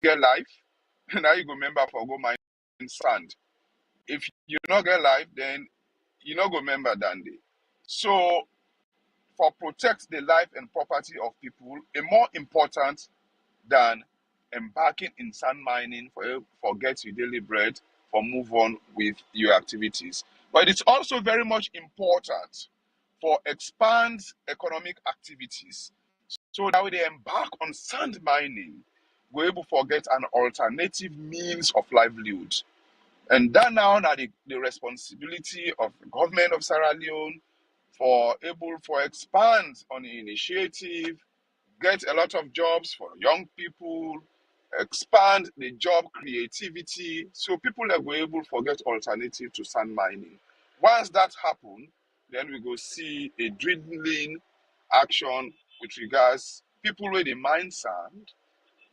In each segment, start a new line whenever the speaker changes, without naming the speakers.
get life, now you go remember for go mine sand. If you not get life, then you not go remember that day. So for protect the life and property of people, a more important than embarking in sand mining for get your daily bread, for move on with your activities. But it's also very much important for expand economic activities. So now they embark on sand mining, we're able to get an alternative means of livelihood. And that now the responsibility of the government of Sierra Leone for able to expand on the initiative, get a lot of jobs for young people, expand the job creativity, so people are going able to get alternative to sand mining. Once that happens, then we go see a dwindling action with regards people where they mine sand.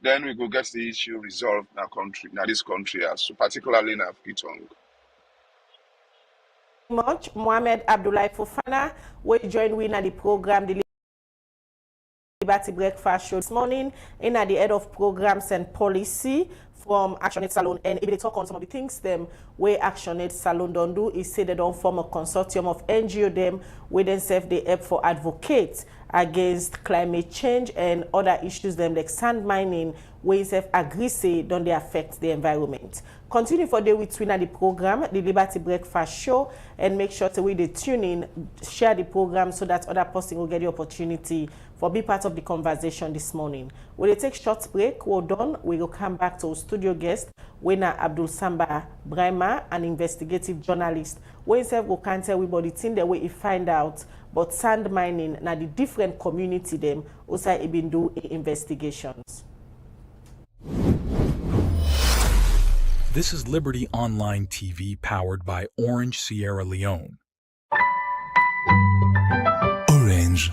Then we go get the issue resolved in our country, in this country, so particularly in Africa.
Much Mohamed Abdullahi Fofana will join we in the program the Liberty Breakfast Show this morning in at the head of programs and policy from ActionAid Salon, and if they talk on some of the things them where ActionAid Salon don't do is say they don't form a consortium of NGO them where themselves they help for advocates against climate change and other issues them like sand mining where itself agree say don't they affect the environment. Continue for day with twin at the program, the Liberty Breakfast Show, and make sure to they tune in, share the program so that other person will get the opportunity for be part of the conversation this morning. We'll take short break, we're done, we will come back to our studio guest, Wena Abdul Samba Brahma, an investigative journalist, where himself will can tell everybody thing the way he find out but sand mining now the different community them also even do investigations.
This is Liberty Online TV powered by Orange Sierra Leone. Orange.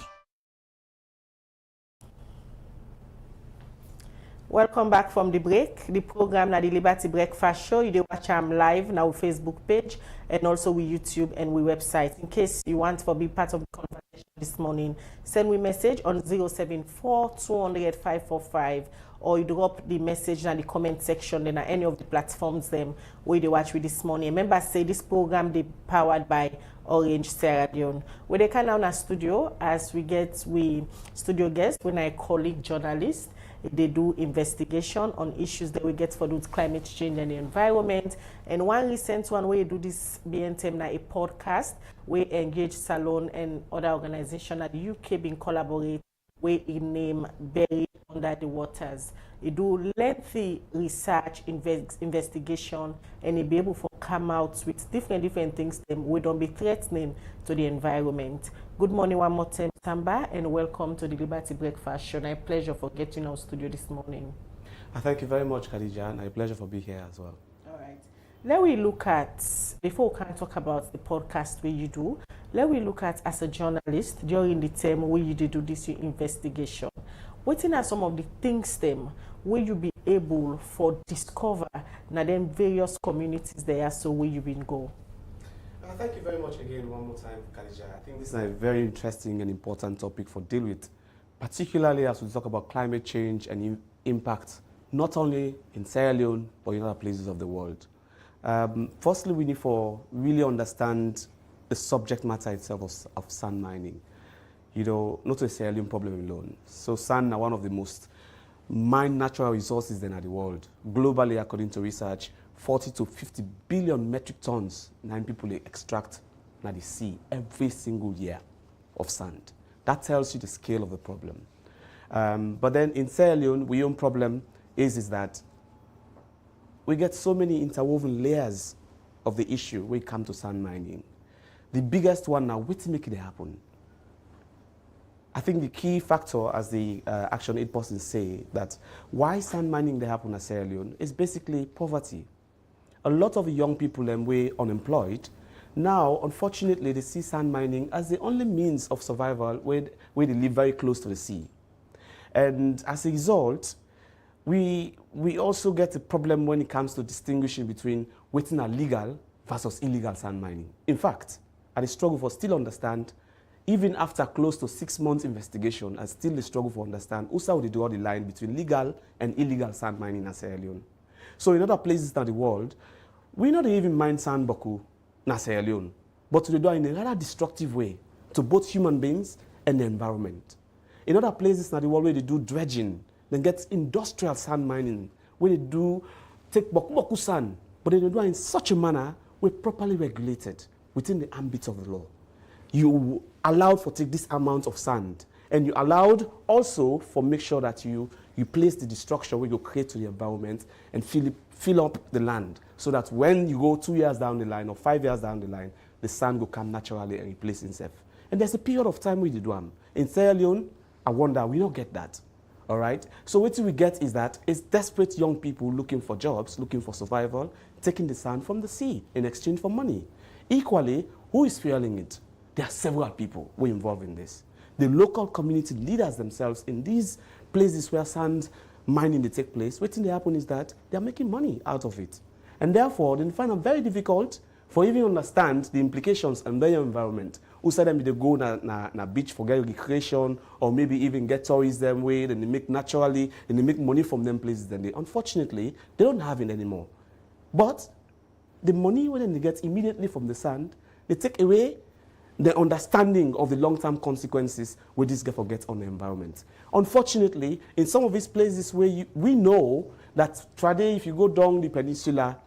Welcome back from the break. The program na the Liberty Breakfast Show. You do watch live now Facebook page and also with YouTube and we website. In case you want to be part of the conversation this morning, send me message on 074 200 545 or you drop the message in the comment section in any of the platforms them where they watch with this morning. Remember, say this program they powered by Orange Sierra Leone. We they can now in a studio as we get studio guest when I colleague journalist. They do investigation on issues that we get for those climate change and the environment. And one recent one where you do this BNTM a podcast, we engage Salon and other organizations at the UK being collaborate, where it name Buried Under the Waters. It do lengthy research, investigation, and it be able to come out with different things that we don't be threatening to the environment. Good morning one more time, Samba, and welcome to the Liberty Breakfast Show. And a pleasure for getting our studio this morning.
Thank you very much, Khadija, and a pleasure for being here as well.
All right. Let we look at, before we can talk about the podcast where you do, let we look at as a journalist during the time where you did do this investigation. What are some of the things them where you be able for discover now then various communities there so where you been go?
Thank you very much again one more time, Khadija. I think this is a very interesting and important topic for deal with, particularly as we talk about climate change and impact, not only in Sierra Leone, but in other places of the world. Firstly, we need to really understand the subject matter itself of sand mining. You know, not a Sierra Leone problem alone. So sand are one of the most mined natural resources in the world. Globally, according to research, 40 to 50 billion metric tons people extract in the sea every single year of sand. That tells you the scale of the problem. But then in Sierra Leone, our own problem is that we get so many interwoven layers of the issue when it comes to sand mining. The biggest one now, what's making it happen? I think the key factor, as the ActionAid person say, that why sand mining they happen in Sierra Leone is basically poverty. A lot of the young people were unemployed. Now, unfortunately, they see sand mining as the only means of survival where they live very close to the sea. And as a result, we also get a problem when it comes to distinguishing between what's legal versus illegal sand mining. In fact, I struggle for still understand even after close to 6 months investigation, and still the struggle for understand who would draw the line between legal and illegal sand mining in Sierra Leone. So in other places in the world, we not even mine sand boku in Sierra Leone, but to do it in a rather destructive way to both human beings and the environment. In other places in the world where they do dredging, then get industrial sand mining, where they do take boku sand, but they do it in such a manner where properly regulated within the ambit of the law. You allowed for take this amount of sand, and you allowed also for make sure that you place the destruction where you create to the environment and fill up the land, so that when you go 2 years down the line or 5 years down the line, the sand will come naturally and replace itself. And there's a period of time we did one. In Sierra Leone, I wonder, we don't get that. All right? So what we get is that it's desperate young people looking for jobs, looking for survival, taking the sand from the sea in exchange for money. Equally, who is fueling it? There are several people who are involved in this. The local community leaders themselves in these places where sand mining they take place, what they happen is that they are making money out of it. And therefore, they find it very difficult for even understand the implications on their environment. Who said them they go na beach for get recreation, or maybe even get tourism way, then they make naturally, and they make money from them places. Then unfortunately, they don't have it anymore. But the money when they get immediately from the sand, they take away the understanding of the long-term consequences where this gets on the environment. Unfortunately, in some of these places where we know that today, if you go down the peninsula,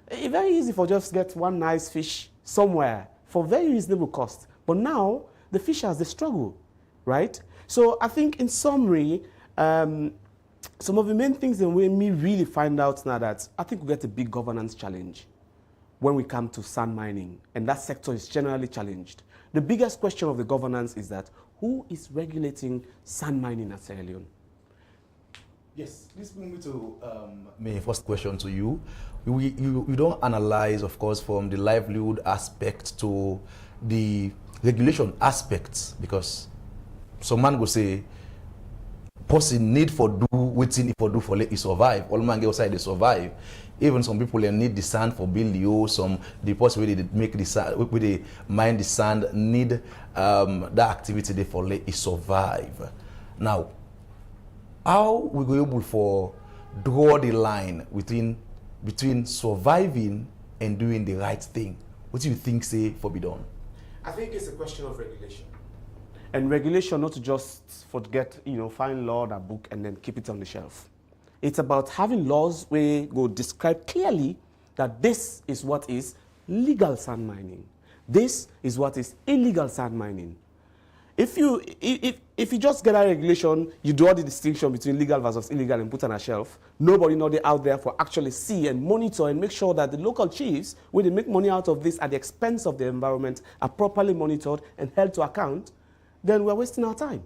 it's very easy for just get one nice fish somewhere for very reasonable cost. But now, the fishers, they struggle, right? So I think in summary, some of the main things that we really find out now that I think we get a big governance challenge when we come to sand mining, and that sector is generally challenged. The biggest question of the governance is that who is regulating sand mining at Sierra Leone?
Yes, this brings me to my first question to you. You don't analyze, of course, from the livelihood aspect to the regulation aspects, because some man will say, person need for do waiting for do for let it survive. All man get outside they survive. Even some people they need the sand for build you. Some the person where they make the sand, where they mine the sand, need that activity they for let it survive. Now, how we go able for draw the line between surviving and doing the right thing? What do you think say for be done?
I think it's a question of regulation. And regulation not to just forget, find law that book and then keep it on the shelf. It's about having laws where go describe clearly that this is what is legal sand mining. This is what is illegal sand mining. If you just get a regulation, you draw the distinction between legal versus illegal and put on a shelf, nobody know they out there for actually see and monitor and make sure that the local chiefs, when they make money out of this at the expense of the environment, are properly monitored and held to account, then we're wasting our time.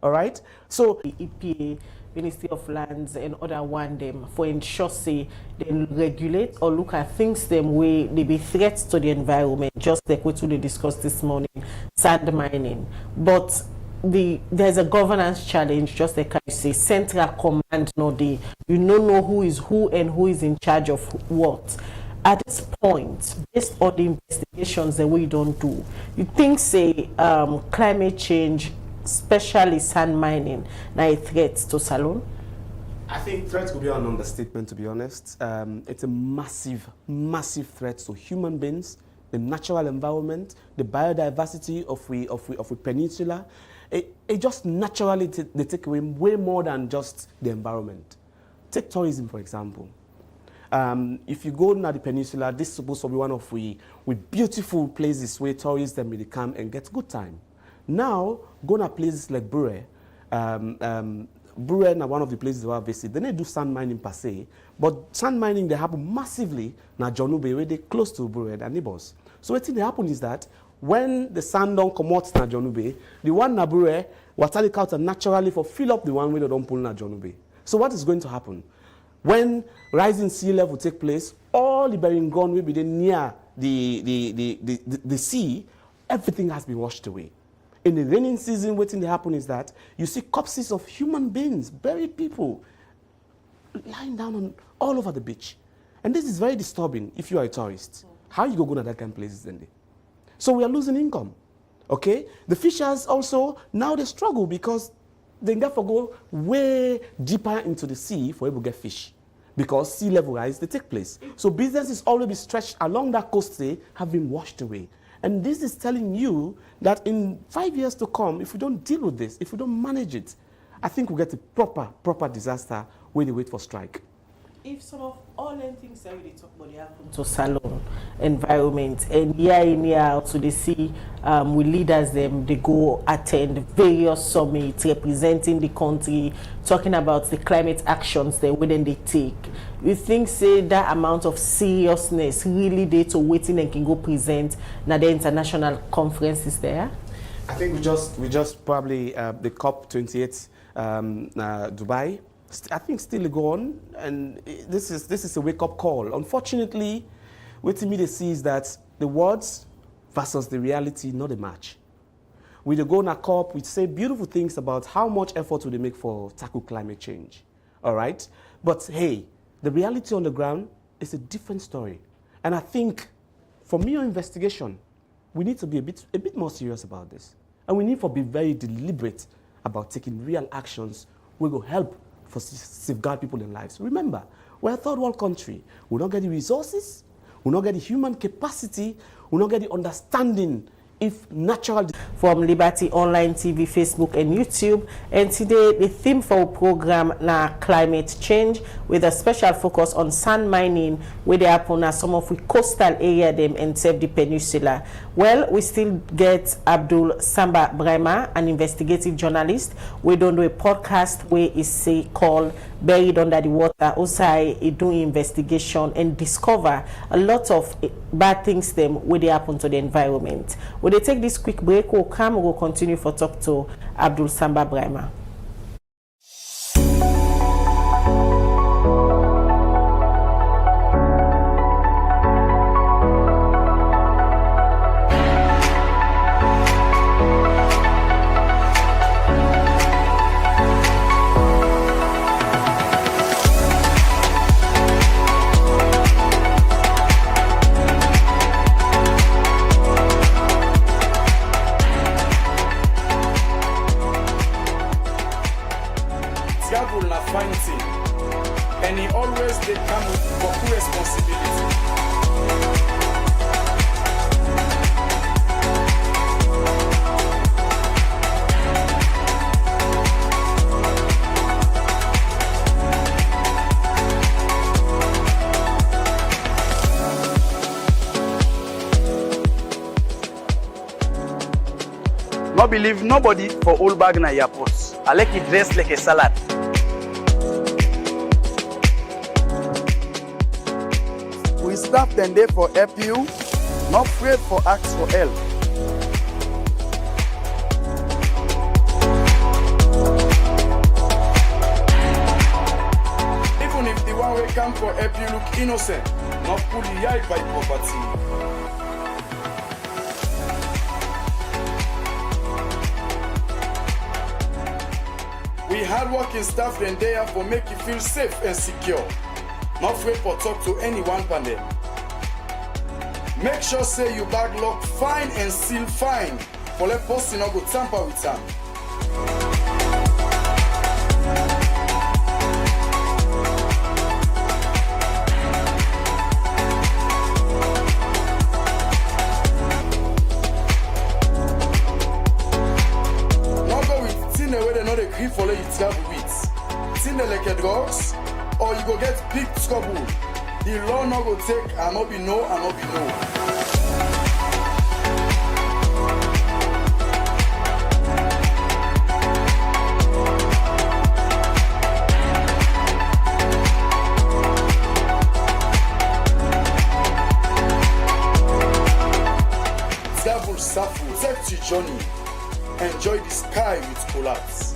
All right? So
the EPA, Ministry of Lands, and other one them for ensure say they regulate or look at things them way they be threats to the environment, just like what we discussed this morning, sand mining. But there's a governance challenge, just like I say, central command no day. You don't know who is who and who is in charge of what. At this point, based on the investigations that we don't do, you think say climate change, especially sand mining, now a threat to Salone?
I think threat could be an understatement, to be honest. It's a massive, massive threat to human beings, the natural environment, the biodiversity of a peninsula. It just naturally they take away way more than just the environment. Take tourism, for example. If you go to the peninsula, this is supposed to be one of we beautiful places where tourists then really come and get good time. Now, go to places like Bure. Bure is one of the places where I visit. They don't do sand mining per se, but sand mining they happen massively na Jonube, where they close to Bure, their neighbors. So what thing that happen is that when the sand don't come out na Jonube, the one na Bure will take out naturally for fill up the one where they don't pull na Jonube. So what is going to happen? When rising sea level take place, all the bearing ground will be near the sea, everything has been washed away. In the rainy season, what thing that happen is that you see corpses of human beings, buried people, lying down all over the beach. And this is very disturbing if you are a tourist. How you go to that kind of places then? So we are losing income. Okay? The fishers also, now they struggle because they therefore go way deeper into the sea for able to get fish. Because sea level rise, they take place. So businesses already be stretched along that coast have been washed away. And this is telling you that in 5 years to come, if we don't deal with this, if we don't manage it, I think we'll get a proper disaster when they wait for strike.
If some of all them things that we talk about, they happen to salon environment, and year in year out, so they see with leaders them, they go attend various summits representing the country, talking about the climate actions they wouldn't they take. You think say that amount of seriousness really there to waiting and can go present now the international conferences there?
I think we just probably the COP28 Dubai. I think still go on, and this is a wake-up call. Unfortunately, what to me they see is that the words versus the reality not a match. We go on a COP, we say beautiful things about how much effort would they make for tackle climate change, all right? But hey, the reality on the ground is a different story. And I think for me on investigation, we need to be a bit more serious about this. And we need to be very deliberate about taking real actions we will help for safeguard people in lives. Remember, we're a third world country. We don't get the resources, we don't get the human capacity, we don't get the understanding if natural.
From Liberty Online TV, Facebook and YouTube. And today the theme for our program now climate change with a special focus on sand mining where they happen as some of the coastal area them and save the peninsula. Well, we still get Abdul Samba Brema, an investigative journalist. We don't do a podcast where is say called Buried Under the Water. Also, I do investigation and discover a lot of bad things them where they happen to the environment. When they take this quick break, we'll come, we'll continue for talk to Abdul Samba Brema.
And he always they come with Goku responsibility.
No believe nobody for all bag na airport. I like it dressed like a salad.
We staff them there for help you, not afraid for ask for help. Even if the one we come for help you look innocent, not fully hide by property. We hardworking staff them there for make you feel safe and secure. Not afraid for talk to anyone pan them. Make sure say you bag lock fine and seal fine for let person not go tamper with them. Not go with thin where they know the grip for let you travel with. Thin like a drugs. Or you go get big trouble. The law no go take and not be no and not be no. Travel safely, protect your journey. Enjoy the sky with collapse.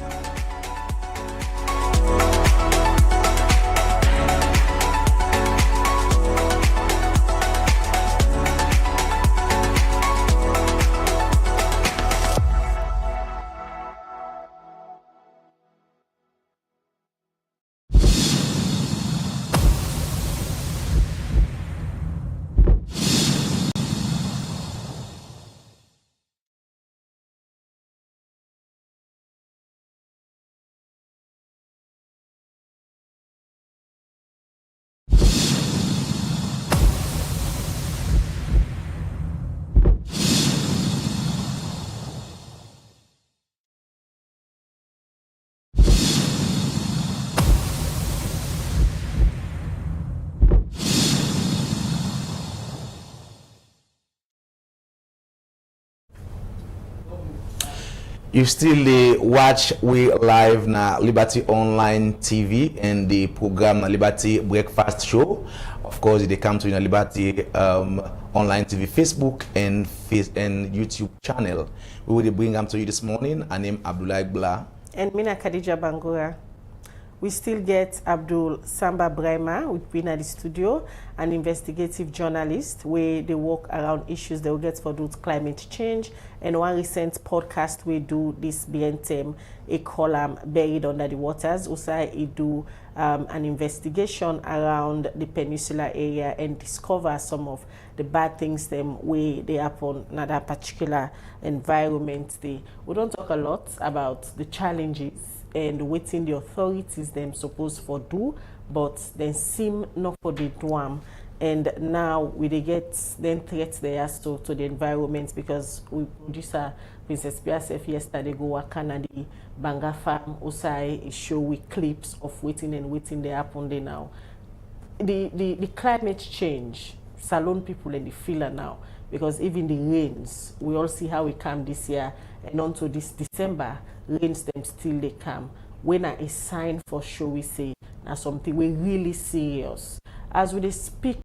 You still watch we live na Liberty Online TV and the program na Liberty Breakfast Show. Of course, they come to Liberty Online TV Facebook and YouTube channel. We will bring them to you this morning. I name Abdullah Bla.
And Mina Khadija Bangura. We still get Abdul Samba Brema with me at the studio, an investigative journalist where they work around issues they will get for do climate change. And one recent podcast we do this BNTM, a column buried under the waters. Also, he do an investigation around the peninsular area and discover some of the bad things them where they happen in that particular environment. We don't talk a lot about the challenges and waiting the authorities them supposed for do, but then seem not for the do. And now we they get then threats they ask to the environment, because we producer Princess PSF yesterday go work on the Banga farm Osai show with clips of waiting they happen there now. The climate change salon people and the feeler now, because even the rains, we all see how it come this year and onto this December, rains them still they come. When a sign for sure we say now something we really serious. As we speak